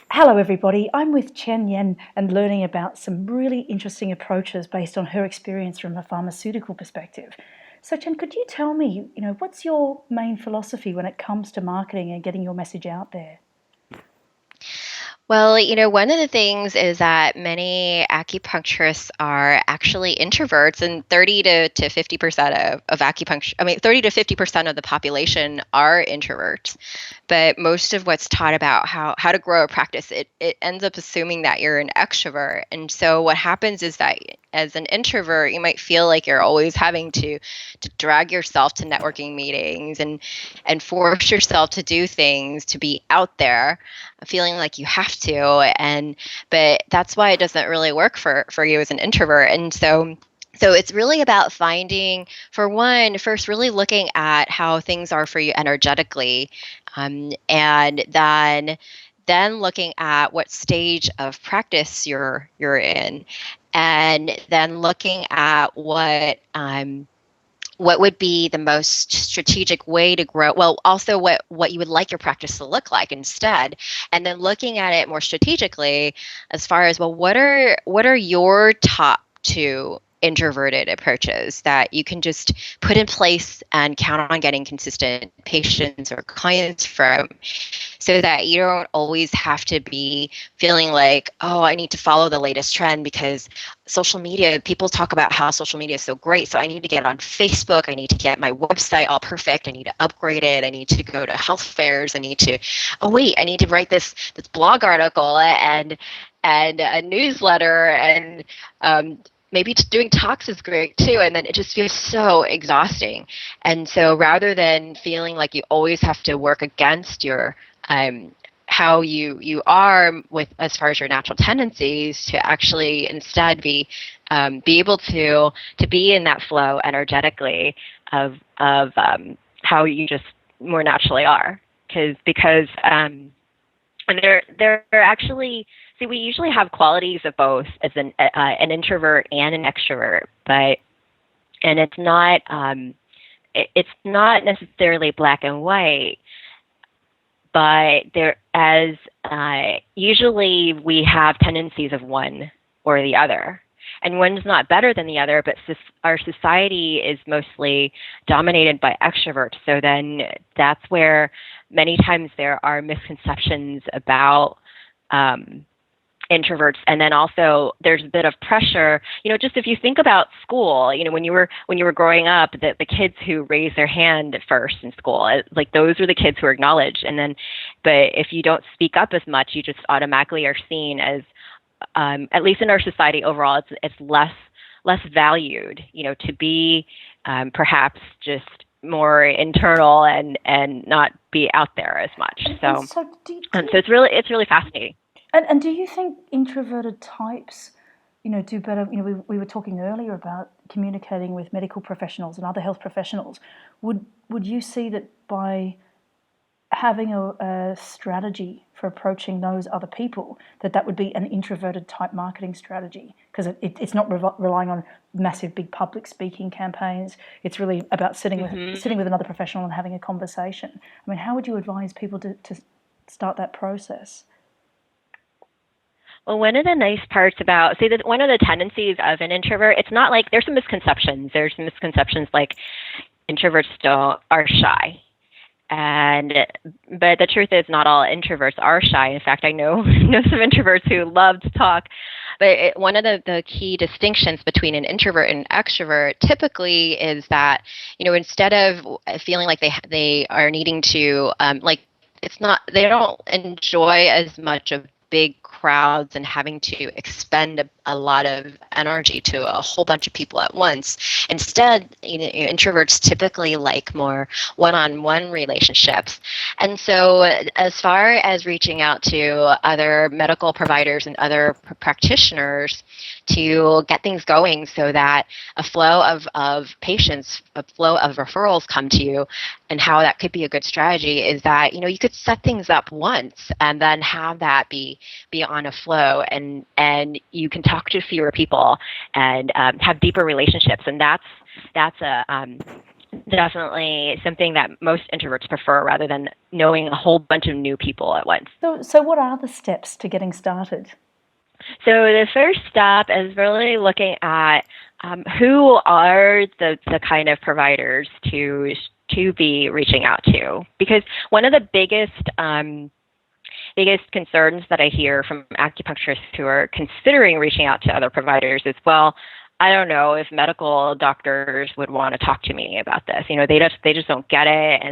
Hello, everybody. I'm with Chen Yen and learning about some really interesting approaches based on her experience from a pharmaceutical perspective. So, Chen, could you tell me, what's your main philosophy when it comes to marketing and getting your message out there? Well, one of the things is that many acupuncturists are actually introverts, and 30 to 50% of acupuncture, 30 to 50% of the population are introverts. But most of what's taught about how to grow a practice, it ends up assuming that you're an extrovert. And so what happens is that as an introvert, you might feel like you're always having to drag yourself to networking meetings and force yourself to do things, to be out there, feeling like you have to. But that's why it doesn't really work for you as an introvert. And so it's really about finding, for one, first really looking at how things are for you energetically, and then looking at what stage of practice you're in, and then looking at what would be the most strategic way to grow, well, also what you would like your practice to look like instead, and then looking at it more strategically as far as, well, what are your top two introverted approaches that you can just put in place and count on getting consistent patients or clients from, so that you don't always have to be feeling like, oh, I need to follow the latest trend because social media, people talk about how social media is so great. So I need to get on Facebook. I need to get my website all perfect. I need to upgrade it. I need to go to health fairs. Oh wait, I need to write this blog article and a newsletter, and maybe doing talks is great too. And then it just feels so exhausting. And so rather than feeling like you always have to work against your how you are with, as far as your natural tendencies, to actually instead be able to be in that flow energetically of how you just more naturally are, because and they're actually, see, we usually have qualities of both as an introvert and an extrovert, but and it's not necessarily black and white, but usually we have tendencies of one or the other. And one's not better than the other, but our society is mostly dominated by extroverts. So then that's where many times there are misconceptions about introverts. And then also there's a bit of pressure, just if you think about school, when you were growing up, the kids who raise their hand first in school, like those are the kids who are acknowledged. And then, but if you don't speak up as much, you just automatically are seen as, at least in our society overall, it's less valued, to be perhaps just more internal and not be out there as much. And So, so, so it's really fascinating. and do you think introverted types, do better? We were talking earlier about communicating with medical professionals and other health professionals. Would you see that by having a strategy for approaching those other people, that would be an introverted type marketing strategy, because it's not relying on massive big public speaking campaigns. It's really about sitting with another professional and having a conversation. I mean, how would you advise people to start that process? Well, one of the nice parts about, see, that one of the tendencies of an introvert, it's not like, there's some misconceptions. There's misconceptions like introverts are shy. But the truth is, not all introverts are shy. In fact, I know some introverts who love to talk. But one of the key distinctions between an introvert and an extrovert typically is that, instead of feeling like they are needing to, like, it's not, they don't enjoy as much of big crowds and having to expend a lot of energy to a whole bunch of people at once. Instead, introverts typically like more one-on-one relationships. And so as far as reaching out to other medical providers and other practitioners to get things going so that a flow of patients, a flow of referrals come to you, and how that could be a good strategy is that, you could set things up once and then have that be on a flow, and you can talk to fewer people and have deeper relationships. And that's definitely something that most introverts prefer rather than knowing a whole bunch of new people at once. So what are the steps to getting started? So the first step is really looking at who are the kind of providers to be reaching out to, because one of the biggest concerns that I hear from acupuncturists who are considering reaching out to other providers is, well, I don't know if medical doctors would want to talk to me about this. They just don't get it,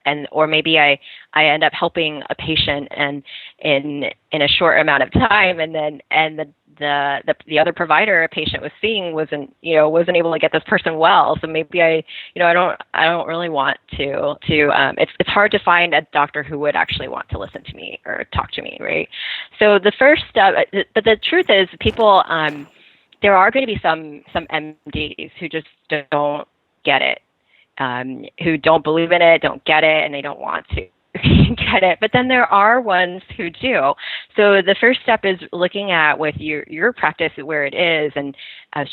and or maybe I end up helping a patient and in a short amount of time, and the other provider a patient was seeing wasn't able to get this person well. So maybe I don't really want to it's hard to find a doctor who would actually want to listen to me or talk to me, right? So the first step, but the truth is, people there are going to be some MDs who just don't get it, who don't believe in it, don't get it, and they don't want to get it. But then there are ones who do. So the first step is looking at with your practice where it is, and as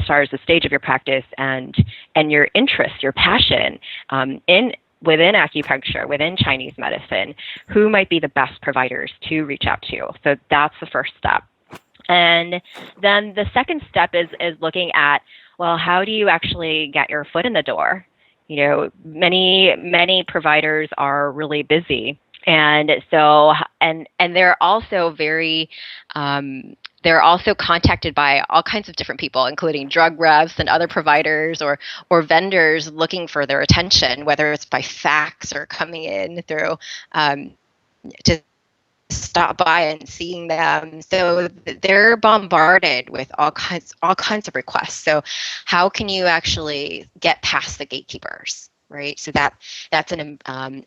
far as the stage of your practice and your interest, your passion within acupuncture, within Chinese medicine, who might be the best providers to reach out to. So that's the first step. And then the second step is looking at, well, how do you actually get your foot in the door? Many providers are really busy, and so and they're also they're also contacted by all kinds of different people, including drug reps and other providers or vendors looking for their attention, whether it's by fax or coming in through to stop by and seeing them. So they're bombarded with all kinds of requests. So how can you actually get past the gatekeepers, right? So that's an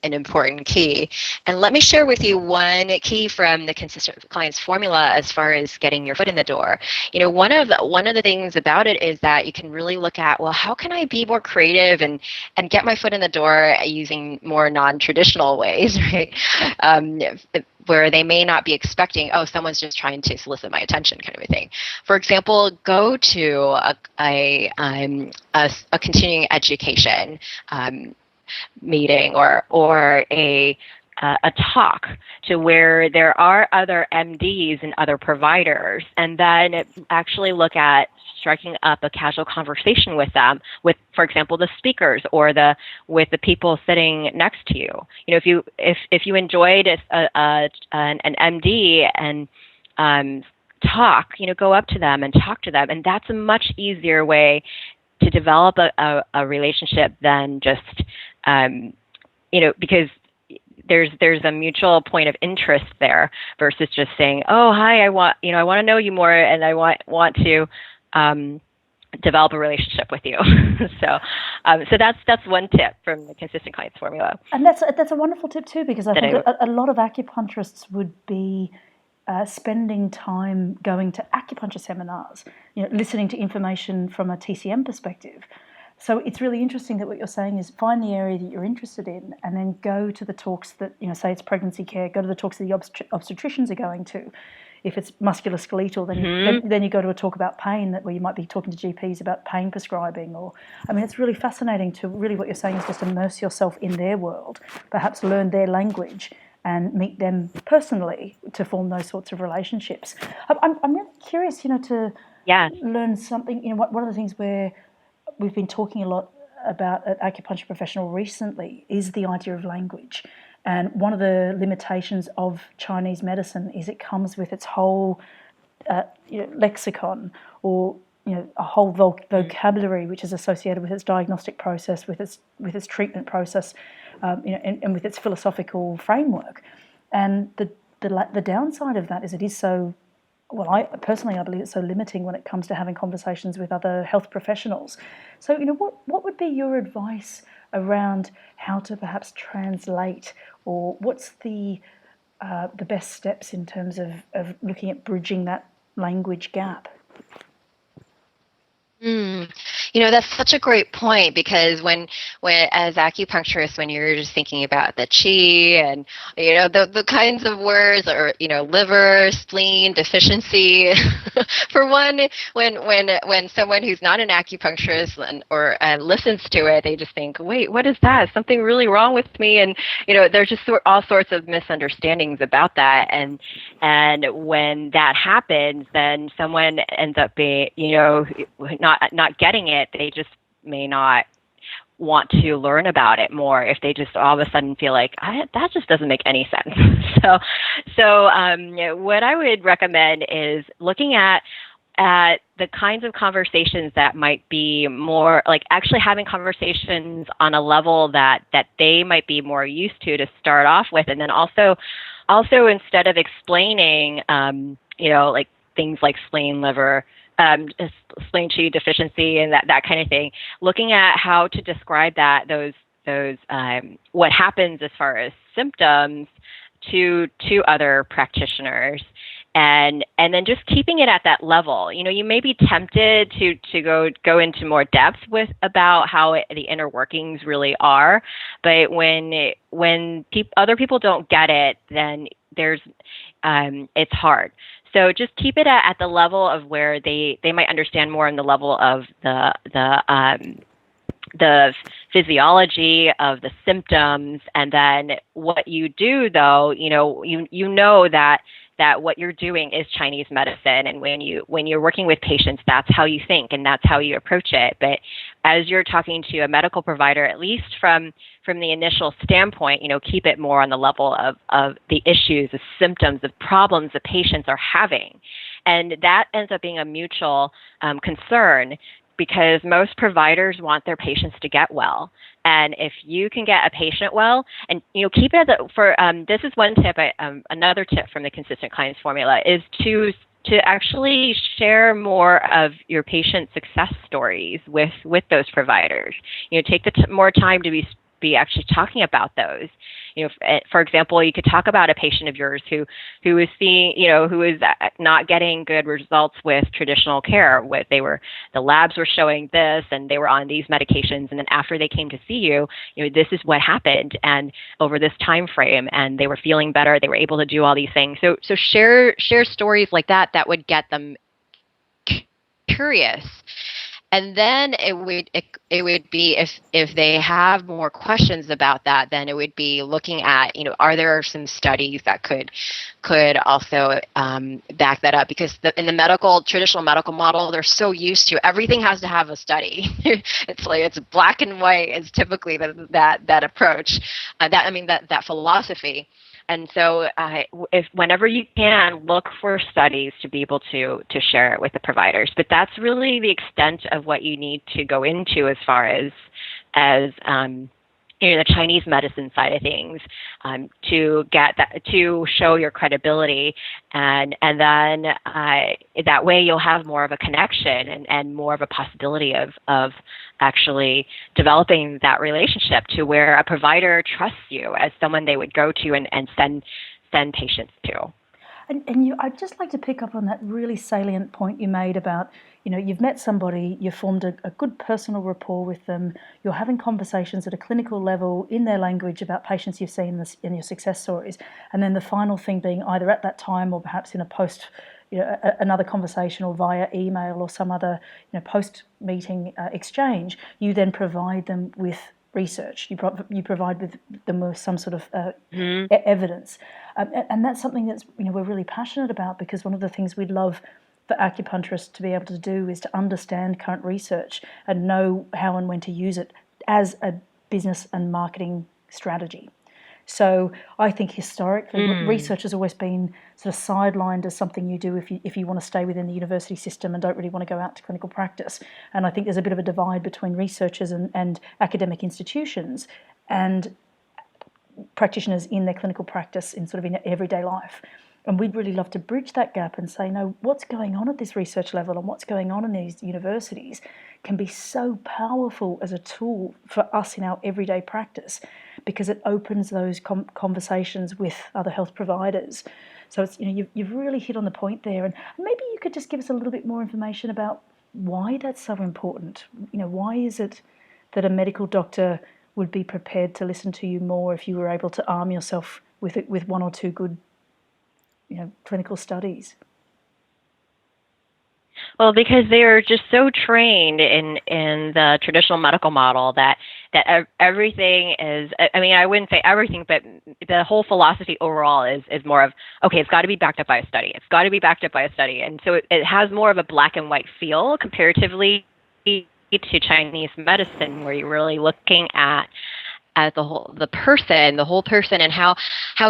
important key. And let me share with you one key from the consistent clients formula as far as getting your foot in the door. One of the things about it is that you can really look at, well, how can I be more creative and get my foot in the door using more non-traditional ways, right? Where they may not be expecting, oh, someone's just trying to solicit my attention, kind of a thing. For example, go to a continuing education meeting or a talk to where there are other MDs and other providers, and then actually look at striking up a casual conversation with them, with, for example, the speakers or with the people sitting next to you. If you enjoyed an MD and talk, go up to them and talk to them, and that's a much easier way to develop a relationship than just because there's a mutual point of interest there versus just saying, oh, hi, I want to know you more, and I want to develop a relationship with you. So that's one tip from the consistent clients formula. And that's a wonderful tip too, because I think a lot of acupuncturists would be spending time going to acupuncture seminars, listening to information from a TCM perspective. So it's really interesting that what you're saying is find the area that you're interested in, and then go to the talks that, say it's pregnancy care, go to the talks that the obstetricians are going to. If it's musculoskeletal, then you go to a talk about pain, where you might be talking to GPs about pain prescribing. It's really fascinating to really, what you're saying is just immerse yourself in their world, perhaps learn their language and meet them personally to form those sorts of relationships. I'm really curious, to learn something. One of the things where we've been talking a lot about at Acupuncture Professional recently is the idea of language. And one of the limitations of Chinese medicine is it comes with its whole lexicon, or a whole vocabulary which is associated with its diagnostic process, with its treatment process, and with its philosophical framework. And the downside of that is it is so. Well, I believe it's so limiting when it comes to having conversations with other health professionals. So, what would be your advice around how to perhaps translate, or what's the best steps in terms of looking at bridging that language gap? That's such a great point because when as acupuncturists, when you're just thinking about the chi and the kinds of words, or liver, spleen, deficiency, for one, when someone who's not an acupuncturist or listens to it, they just think, wait, what is that? Is something really wrong with me? And there's just all sorts of misunderstandings about that, and when that happens, then someone ends up being, not getting it. They just may not want to learn about it more if they just all of a sudden feel like that just doesn't make any sense. So what I would recommend is looking at the kinds of conversations that might be more like actually having conversations on a level that they might be more used to start off with, and then also instead of explaining like things like spleen, liver, spleen chi deficiency and that kind of thing, looking at how to describe those what happens as far as symptoms to other practitioners, and then just keeping it at that level. You may be tempted to go into more depth about how the inner workings really are, but when other people don't get it, then it's hard. So just keep it at the level of where they might understand more on the level of the physiology of the symptoms, and then what you do, though, that what you're doing is Chinese medicine, and when you're working with patients, that's how you think and that's how you approach it. But as you're talking to a medical provider, at least from the initial standpoint, keep it more on the level of the issues, the symptoms, the problems the patients are having, and that ends up being a mutual concern, because most providers want their patients to get well. And if you can get a patient well, and keep it this is one tip. Another tip from the Consistent Clients Formula is to actually share more of your patient success stories with those providers. Take more time to be actually talking about those. For example, you could talk about a patient of yours who is not getting good results with traditional care. The labs were showing this, and they were on these medications, and then after they came to see you, this is what happened, and over this time frame, and they were feeling better. They were able to do all these things. So share stories like that would get them curious. And then it would be, if they have more questions about that, then it would be looking at, are there some studies that could also back that up? Because in the traditional medical model, they're so used to everything has to have a study. It's black and white is typically that approach, that philosophy. And so whenever you can, look for studies to be able to share it with the providers. But that's really the extent of what you need to go into as far as the Chinese medicine side of things, to get that, to show your credibility, and then that way you'll have more of a connection and more of a possibility of actually developing that relationship to where a provider trusts you as someone they would go to and send patients to. And I'd just like to pick up on that really salient point you made about, you've met somebody, you've formed a good personal rapport with them, you're having conversations at a clinical level in their language about patients you've seen in your success stories, and then the final thing being either at that time or perhaps in a post, another conversation or via email or some other, post-meeting exchange, you then provide them with research. You provide them with some sort of evidence, and that's something that's we're really passionate about, because one of the things we'd love for acupuncturists to be able to do is to understand current research and know how and when to use it as a business and marketing strategy. So I think historically research has always been sort of sidelined as something you do if you want to stay within the university system and don't really want to go out to clinical practice. And I think there's a bit of a divide between researchers and academic institutions and practitioners in their clinical practice in everyday life. And we'd really love to bridge that gap and say, no, what's going on at this research level and what's going on in these universities can be so powerful as a tool for us in our everyday practice, because it opens those conversations with other health providers. So it's, you've really hit on the point there. And maybe you could just give us a little bit more information about why that's so important. Why is it that a medical doctor would be prepared to listen to you more if you were able to arm yourself with one or two good, clinical studies? Well, because they are just so trained in the traditional medical model that everything is. I mean, I wouldn't say everything, but the whole philosophy overall is more of, okay, it's got to be backed up by a study. It's got to be backed up by a study, and so it has more of a black and white feel comparatively to Chinese medicine, where you're really looking at the whole person, and how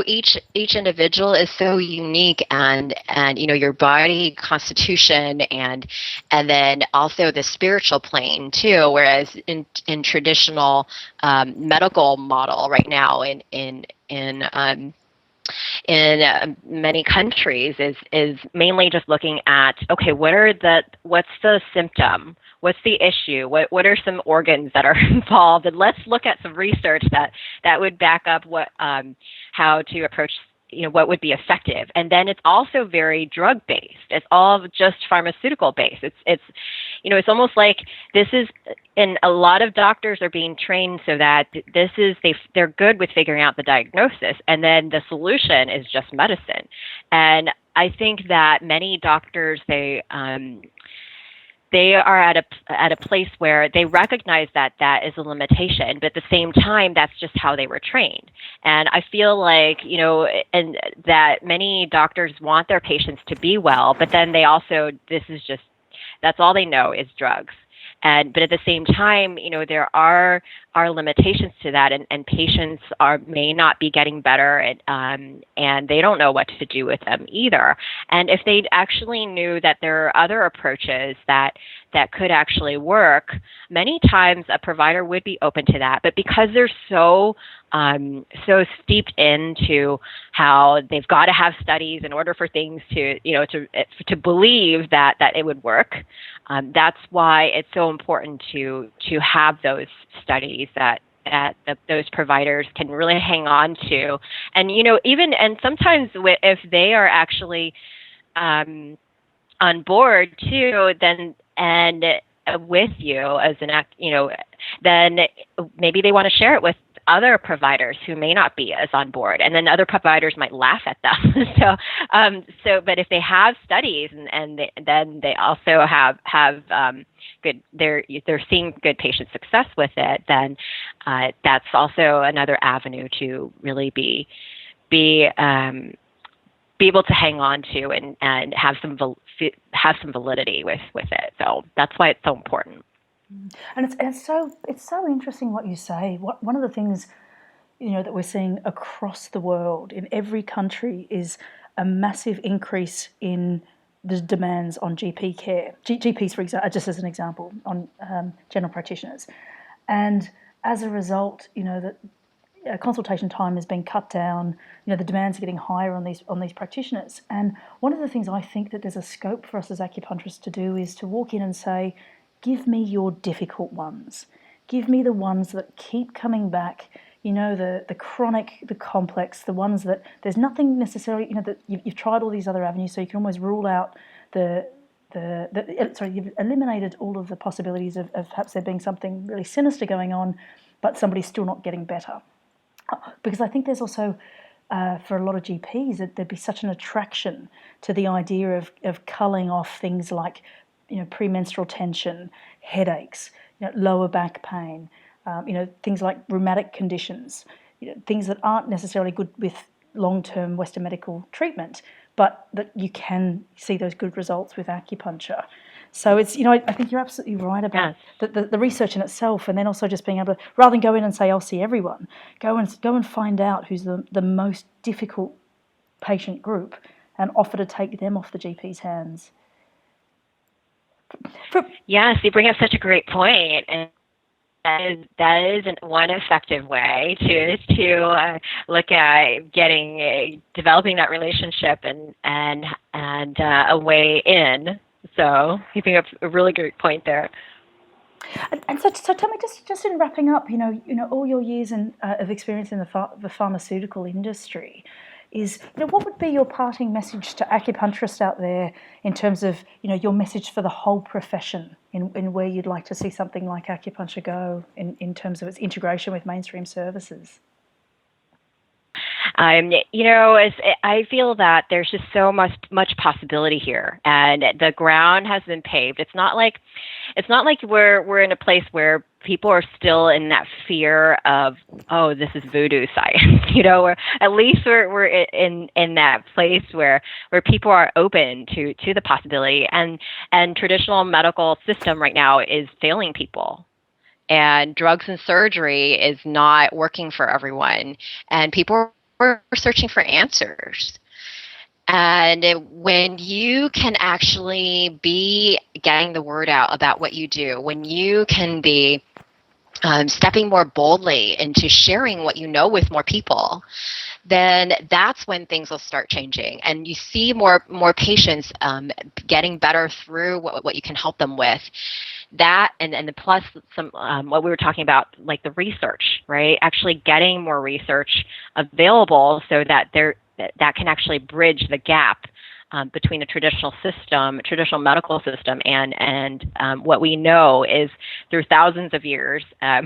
each individual is so unique, and your body constitution, and then also the spiritual plane too. Whereas in traditional medical model right now in many countries is mainly just looking at, okay, what's the symptom, what's the issue, what are some organs that are involved, and let's look at some research that would back up how to approach, what would be effective. And then it's also very drug based. It's all just pharmaceutical based. It's almost like this is, and a lot of doctors are being trained so that they're good with figuring out the diagnosis, and then the solution is just medicine. And I think that many doctors, they are at a place where they recognize that is a limitation, but at the same time, that's just how they were trained. And I feel like, and that many doctors want their patients to be well, but then they also, that's all they know is drugs. But at the same time, there are limitations to that, and patients may not be getting better, and they don't know what to do with them either. And if they actually knew that there are other approaches that could actually work, many times a provider would be open to that. But because they're so steeped into how they've got to have studies in order for things to believe that it would work, that's why it's so important to have those studies that those providers can really hang on to. And and sometimes if they are actually on board too, then and with you as then maybe they want to share it with other providers who may not be as on board, and then other providers might laugh at them. But if they have studies then they also have good, they're seeing good patient success with it, then that's also another avenue to really be able to hang on to and have some validity with it. So that's why it's so important. And it's so interesting what you say. One of the things that we're seeing across the world in every country is a massive increase in the demands on GP care. GPs, for example, just as an example, on general practitioners, and as a result, that consultation time has been cut down. The demands are getting higher on these practitioners. And one of the things I think that there's a scope for us as acupuncturists to do is to walk in and say, give me your difficult ones. Give me the ones that keep coming back, the chronic, the complex, the ones that there's nothing necessarily, that you've tried all these other avenues, so you can almost rule out you've eliminated all of the possibilities of perhaps there being something really sinister going on, but somebody's still not getting better. Because I think there's also, for a lot of GPs, that there'd be such an attraction to the idea of culling off things like premenstrual tension, headaches, lower back pain, things like rheumatic conditions, things that aren't necessarily good with long-term Western medical treatment, but that you can see those good results with acupuncture. So it's, I think you're absolutely right about the research in itself, and then also just being able to, rather than go in and say, I'll see everyone, go and find out who's the most difficult patient group and offer to take them off the GP's hands. Yes, you bring up such a great point, and that is one effective way to look at developing that relationship and a way in. So you bring up a really great point there. And so tell me, just in wrapping up, all your years of experience in the pharmaceutical industry, is, what would be your parting message to acupuncturists out there in terms of, your message for the whole profession in where you'd like to see something like acupuncture go in terms of its integration with mainstream services? I feel that there's just so much possibility here, and the ground has been paved. It's not like we're in a place where people are still in that fear of, oh, this is voodoo science, or at least we're in that place where people are open to the possibility, and traditional medical system right now is failing people. And drugs and surgery is not working for everyone, and people are searching for answers. And when you can actually be getting the word out about what you do, when you can be stepping more boldly into sharing what you know with more people, then that's when things will start changing, and you see more patients getting better through what you can help them with. That and the plus some what we were talking about, like the research, right? Actually getting more research available so that that can actually bridge the gap between the traditional medical system, and what we know is through thousands of years. I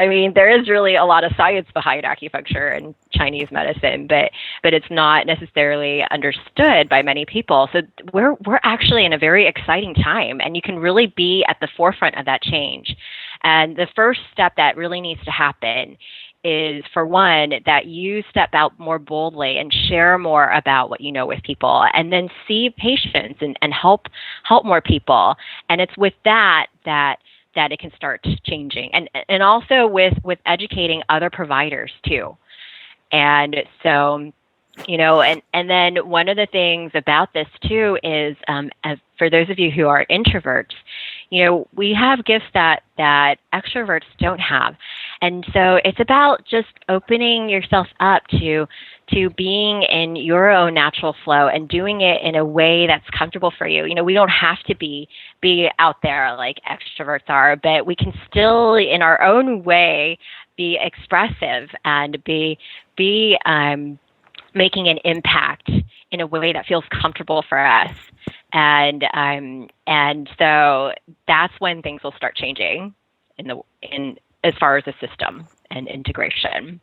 mean, there is really a lot of science behind acupuncture and Chinese medicine, but it's not necessarily understood by many people. So we're actually in a very exciting time, and you can really be at the forefront of that change. And the first step that really needs to happen is, for one, that you step out more boldly and share more about what you know with people, and then see patients and help more people. And it's with that it can start changing, and also with educating other providers too. And so, and then one of the things about this too is, for those of you who are introverts, we have gifts that extroverts don't have. And so it's about just opening yourself up to being in your own natural flow and doing it in a way that's comfortable for you. We don't have to be out there like extroverts are, but we can still, in our own way, be expressive and be making an impact in a way that feels comfortable for us. And so that's when things will start changing in as far as the system and integration.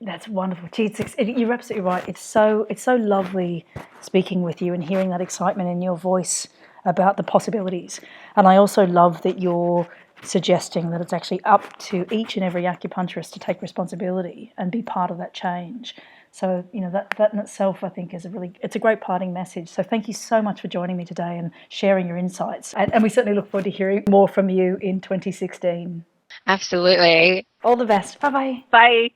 That's wonderful. Geez, you're absolutely right. It's so lovely speaking with you and hearing that excitement in your voice about the possibilities. And I also love that you're suggesting that it's actually up to each and every acupuncturist to take responsibility and be part of that change. So, that in itself, I think, it's a great parting message. So thank you so much for joining me today and sharing your insights. And we certainly look forward to hearing more from you in 2016. Absolutely. All the best. Bye-bye. Bye.